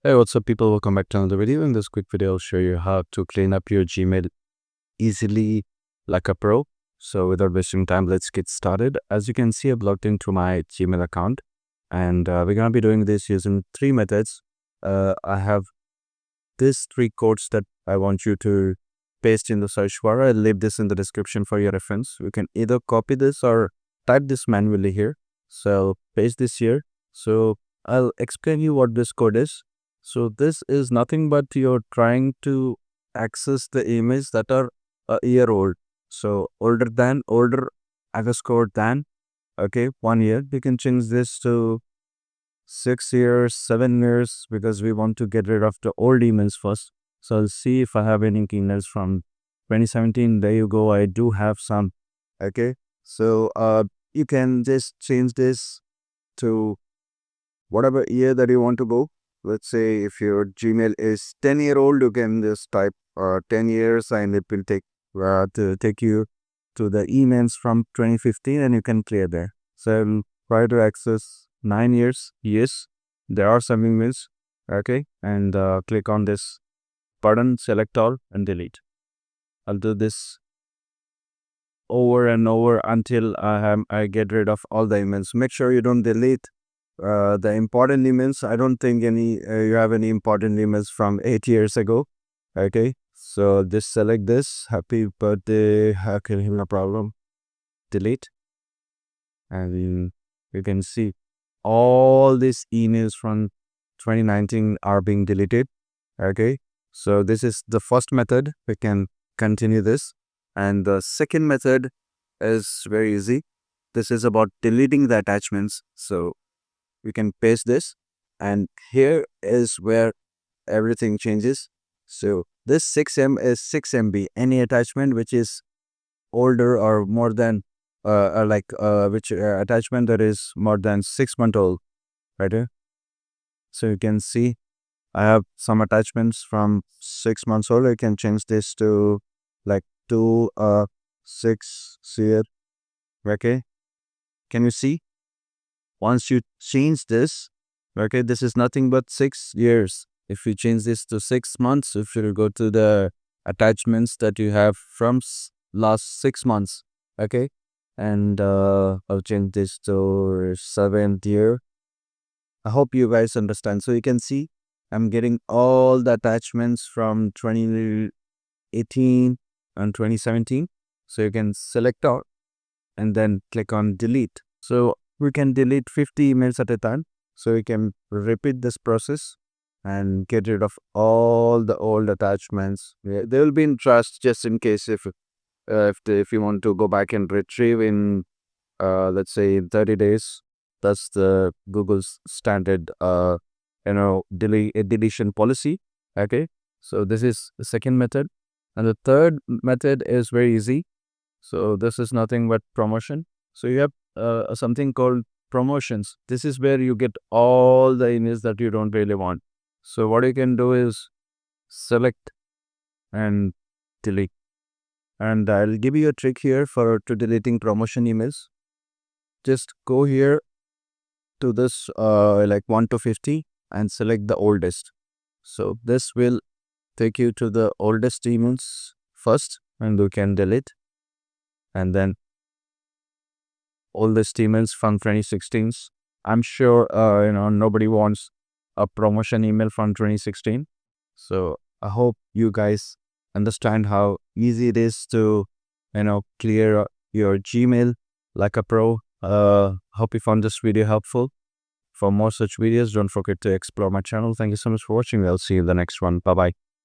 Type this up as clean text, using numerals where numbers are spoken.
Hey, what's up, people? Welcome back to another video. In this quick video, I'll show you how to clean up your Gmail easily like a pro. So without wasting time, let's get started. As you can see, I've logged into my Gmail account, and we're going to be doing this using three methods. I have these three codes that I want you to paste in the search bar. I'll leave this in the description for your reference. You can either copy this or type this manually here. So paste this here. So I'll explain you what this code is. So this is nothing but you're trying to access the emails that are a year old. So older underscore than, okay, 1 year. You can change this to 6 years, 7 years, because we want to get rid of the old emails first. So I'll see if I have any emails from 2017. There you go. I do have some. Okay. So you can just change this to whatever year that you want to go. Let's say if your Gmail is 10-year-old, you can just type 10 years and it will take you to the emails from 2015 and you can clear there. So I'll try to access 9 years. Yes, there are some emails. Okay. And click on this button, select all and delete. I'll do this over and over until I get rid of all the emails. Make sure you don't delete the important emails. I don't think you have any important emails from 8 years ago. Okay, so just select this, happy birthday, okay, no problem, delete, and you can see all these emails from 2019 are being deleted. Okay, so this is the first method. We can continue this, and the second method is very easy. This is about deleting the attachments. So we can paste this, and here is where everything changes. So this 6M is 6 MB. Any attachment which is older or more than attachment that is more than 6 months old, right here. So you can see I have some attachments from 6 months old. I can change this to like 6 here. Okay, can you see? Once you change this, okay, this is nothing but 6 years. If you change this to 6 months, if you go to the attachments that you have from last 6 months, okay, and I'll change this to 7th year. I hope you guys understand. So you can see I'm getting all the attachments from 2018 and 2017. So you can select all and then click on delete. So we can delete 50 emails at a time. So we can repeat this process and get rid of all the old attachments. Yeah, they will be in trust just in case if you want to go back and retrieve in let's say 30 days. That's the Google's standard deletion policy. Okay, so this is the second method, and the third method is very easy. So this is nothing but promotion. So you have something called promotions. This is where you get all the emails that you don't really want. So what you can do is select and delete. And I'll give you a trick here to deleting promotion emails. Just go here to this like 1 to 50 and select the oldest. So this will take you to the oldest emails first, and you can delete. And then oldest emails from 2016. I'm sure nobody wants a promotion email from 2016. So I hope you guys understand how easy it is to clear your Gmail like a pro. Hope you found this video helpful. For more such videos, don't forget to explore my channel. Thank you so much for watching. I'll see you in the next one. Bye bye.